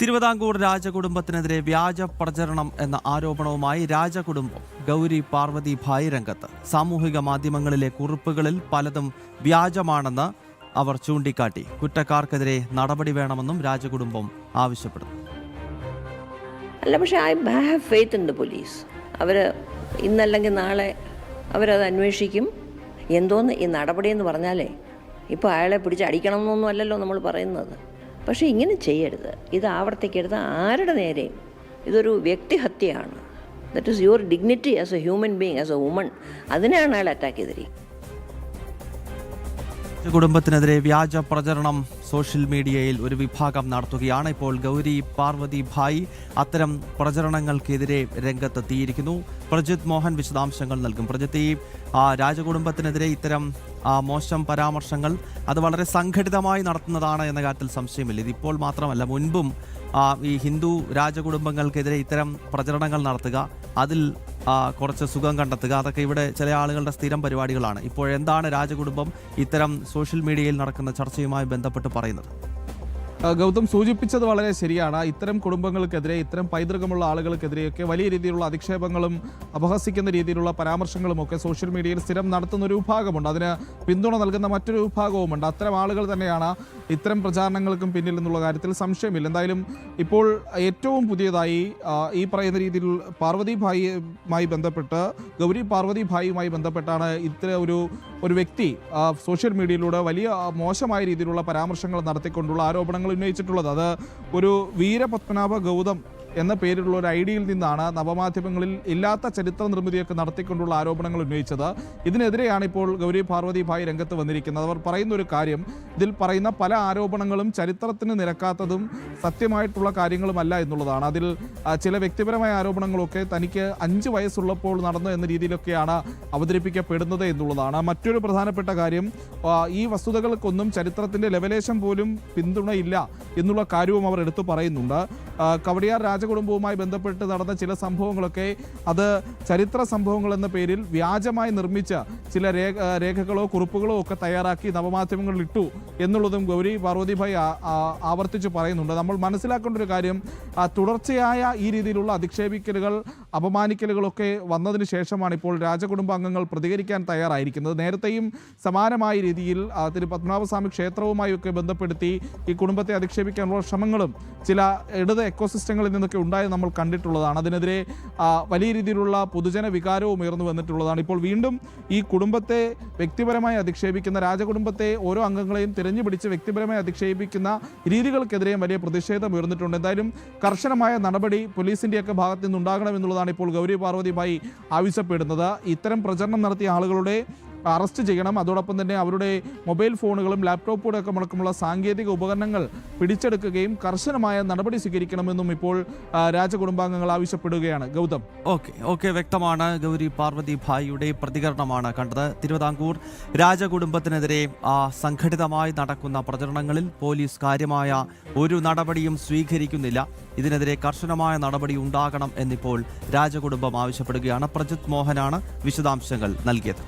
തിരുവിതാംകൂർ രാജകുടുംബത്തിനെതിരെ വ്യാജ പ്രചരണം എന്ന ആരോപണവുമായി രാജകുടുംബം ഗൗരി പാർവതി ഭായ് രംഗത്ത്. സാമൂഹിക മാധ്യമങ്ങളിലെ കുറിപ്പുകളിൽ പലതും വ്യാജമാണെന്ന് അവർ ചൂണ്ടിക്കാട്ടി. കുറ്റക്കാർക്കെതിരെ നടപടി വേണമെന്നും രാജകുടുംബം ആവശ്യപ്പെടുന്നു. അല്ല, പക്ഷേ I have faith in the police. അവർ ഇന്നല്ലെങ്കിൽ നാളെ അവരത് അന്വേഷിക്കും. എന്തോന്ന് ഈ നടപടി എന്ന് പറഞ്ഞാലേ ഇപ്പോൾ അയാളെ പിടിച്ച് അടിക്കണം എന്നൊന്നും അല്ലല്ലോ നമ്മൾ പറയുന്നത്. പക്ഷേ ഇങ്ങനെ ചെയ്യരുത്, ഇത് ആവർത്തിക്കരുത് ആരുടെ നേരെയും. ഇതൊരു വ്യക്തിഹത്യയാണ്. That is your dignity as a human being, as a woman. അതിനാണ് അയാൾ അറ്റാക്ക് ചെയ്തിരിക്കുന്നത്. കുടുംബത്തിനെതിരെ വ്യാജ പ്രചരണം സോഷ്യൽ മീഡിയയിൽ ഒരു വിഭാഗം നടത്തുകയാണ്. ഇപ്പോൾ ഗൗരി പാർവതി ഭായ് അത്തരം പ്രചരണങ്ങൾക്കെതിരെ രംഗത്തെത്തിയിരിക്കുന്നു. പ്രജിത് മോഹൻ വിശദാംശങ്ങൾ നൽകും. പ്രജിത്ത്, ഈ രാജകുടുംബത്തിനെതിരെ ഇത്തരം മോശം പരാമർശങ്ങൾ അത് വളരെ സംഘടിതമായി നടത്തുന്നതാണ് എന്ന കാര്യത്തിൽ സംശയമില്ല. ഇതിപ്പോൾ മാത്രമല്ല, മുൻപും ഈ ഹിന്ദു രാജകുടുംബങ്ങൾക്കെതിരെ ഇത്തരം പ്രചരണങ്ങൾ നടത്തുക, അതിൽ കുറച്ച് സുഖം കണ്ടെത്തുക, അതൊക്കെ ഇവിടെ ചില ആളുകളുടെ സ്ഥിരം പരിപാടികളാണ്. ഇപ്പോഴെന്താണ് രാജകുടുംബം ഇത്തരം സോഷ്യൽ മീഡിയയിൽ നടക്കുന്ന ചർച്ചയുമായി ബന്ധപ്പെട്ട് പറയുന്നത്? ഗൗതം സൂചിപ്പിച്ചത് വളരെ ശരിയാണ്. ഇത്തരം കുടുംബങ്ങൾക്കെതിരെ, ഇത്തരം പൈതൃകമുള്ള ആളുകൾക്കെതിരെയൊക്കെ വലിയ രീതിയിലുള്ള അധിക്ഷേപങ്ങളും അപഹസിക്കുന്ന രീതിയിലുള്ള പരാമർശങ്ങളുമൊക്കെ സോഷ്യൽ മീഡിയയിൽ സ്ഥിരം നടത്തുന്ന ഒരു വിഭാഗമുണ്ട്. അതിന് പിന്തുണ നൽകുന്ന മറ്റൊരു വിഭാഗവുമുണ്ട്. അത്തരം ആളുകൾ തന്നെയാണ് ഇത്തരം പ്രചാരണങ്ങൾക്കും പിന്നിൽ എന്നുള്ള കാര്യത്തിൽ സംശയമില്ല. എന്തായാലും ഇപ്പോൾ ഏറ്റവും പുതിയതായി ഈ പറയുന്ന രീതിയിൽ പാർവതി ഭായിയുമായി ബന്ധപ്പെട്ട്, ഗൗരി പാർവതി ഭായിയുമായി ബന്ധപ്പെട്ടാണ് ഇത്തരം ഒരു വ്യക്തി സോഷ്യൽ മീഡിയയിലൂടെ വലിയ മോശമായ രീതിയിലുള്ള പരാമർശങ്ങൾ നടത്തിക്കൊണ്ടുള്ള ആരോപണങ്ങൾ ഉന്നയിച്ചിട്ടുള്ളത്. അത് ഒരു വീരപത്മനാഭ ഗൗതം എന്ന പേരിലുള്ള ഒരു ഐഡിയിൽ നിന്നാണ് നവമാധ്യമങ്ങളിൽ ഇല്ലാത്ത ചരിത്ര നിർമ്മിതിയൊക്കെ നടത്തിക്കൊണ്ടുള്ള ആരോപണങ്ങൾ ഉന്നയിച്ചത്. ഇതിനെതിരെയാണ് ഇപ്പോൾ ഗൗരി പാർവതി ഭായ് രംഗത്ത് വന്നിരിക്കുന്നത്. അവർ പറയുന്ന ഒരു കാര്യം, ഇതിൽ പറയുന്ന പല ആരോപണങ്ങളും ചരിത്രത്തിന് നിരക്കാത്തതും സത്യമായിട്ടുള്ള കാര്യങ്ങളുമല്ല എന്നുള്ളതാണ്. അതിൽ ചില വ്യക്തിപരമായ ആരോപണങ്ങളൊക്കെ തനിക്ക് 5 വയസ്സുള്ളപ്പോൾ നടന്നു എന്ന രീതിയിലൊക്കെയാണ് അവതരിപ്പിക്കപ്പെടുന്നത് എന്നുള്ളതാണ്. മറ്റൊരു പ്രധാനപ്പെട്ട കാര്യം, ഈ വസ്തുതകൾക്കൊന്നും ചരിത്രത്തിൻ്റെ ലെവലേശം പോലും പിന്തുണയില്ല എന്നുള്ള കാര്യവും അവർ എടുത്തു പറയുന്നുണ്ട്. കവടിയാർ രാജകുടുംബവുമായി ബന്ധപ്പെട്ട് നടന്ന ചില സംഭവങ്ങളൊക്കെ അത് ചരിത്ര സംഭവങ്ങൾ എന്ന പേരിൽ വ്യാജമായി നിർമ്മിച്ച ചില രേഖകളോ കുറിപ്പുകളോ ഒക്കെ തയ്യാറാക്കി നവമാധ്യമങ്ങളിൽ ഇട്ടു എന്നുള്ളതും ഗൗരി പാർവതി ഭായ് ആവർത്തിച്ച് പറയുന്നുണ്ട്. നമ്മൾ മനസ്സിലാക്കേണ്ട ഒരു കാര്യം, തുടർച്ചയായ ഈ രീതിയിലുള്ള അധിക്ഷേപിക്കലുകൾ, അപമാനിക്കലുകളൊക്കെ വന്നതിന് ശേഷമാണ് ഇപ്പോൾ രാജകുടുംബ അംഗങ്ങൾ പ്രതികരിക്കാൻ തയ്യാറായിരിക്കുന്നത്. നേരത്തെയും സമാനമായ രീതിയിൽ പത്മനാഭസ്വാമി ക്ഷേത്രവുമായി ഒക്കെ ബന്ധപ്പെടുത്തി ഈ കുടുംബത്തെ അധിക്ഷേപിക്കാനുള്ള ശ്രമങ്ങളും ചില ഇടത് എക്കോസിസ്റ്റങ്ങളിൽ നിന്നൊക്കെ ഉണ്ടായി നമ്മൾ കണ്ടിട്ടുള്ളതാണ്. അതിനെതിരെ വലിയ രീതിയിലുള്ള പൊതുജന വികാരവും ഉയർന്നു വന്നിട്ടുള്ളതാണ്. ഇപ്പോൾ വീണ്ടും ഈ കുടുംബത്തെ വ്യക്തിപരമായി അധിക്ഷേപിക്കുന്ന, രാജകുടുംബത്തെ ഓരോ അംഗങ്ങളെയും തിരഞ്ഞുപിടിച്ച് വ്യക്തിപരമായി അധിക്ഷേപിക്കുന്ന രീതികൾക്കെതിരെയും വലിയ പ്രതിഷേധം ഉയർന്നിട്ടുണ്ട്. എന്തായാലും കർശനമായ നടപടി പോലീസിൻ്റെയൊക്കെ ഭാഗത്തു നിന്നുണ്ടാകണമെന്നുള്ളതാണ് ഇപ്പോൾ ഗൗരി പാർവതി ഭായ് ആവശ്യപ്പെടുന്നത്. ഇത്തരം പ്രചരണം നടത്തിയ ആളുകളുടെ അറസ്റ്റ് ചെയ്യണം. അതോടൊപ്പം തന്നെ അവരുടെ മൊബൈൽ ഫോണുകളും ലാപ്ടോപ്പുകളും ഒക്കെ അടക്കമുള്ള സാങ്കേതിക ഉപകരണങ്ങൾ പിടിച്ചെടുക്കുകയും കർശനമായ നടപടി സ്വീകരിക്കണമെന്നും ഇപ്പോൾ രാജകുടുംബാംഗങ്ങൾ ആവശ്യപ്പെടുകയാണ്. ഗൗതം, ഓക്കെ വ്യക്തമാണ്. ഗൗരി പാർവതി ഭായിയുടെ പ്രതികരണമാണ് കണ്ടത്. തിരുവിതാംകൂർ രാജകുടുംബത്തിനെതിരെ സംഘടിതമായി നടക്കുന്ന പ്രചരണങ്ങളിൽ പോലീസ് കാര്യമായ ഒരു നടപടിയും സ്വീകരിക്കുന്നില്ല. ഇതിനെതിരെ കർശനമായ നടപടി ഉണ്ടാകണം എന്നിപ്പോൾ രാജകുടുംബം ആവശ്യപ്പെടുകയാണ്. പ്രജിത് മോഹനാണ് വിശദാംശങ്ങൾ നൽകിയത്.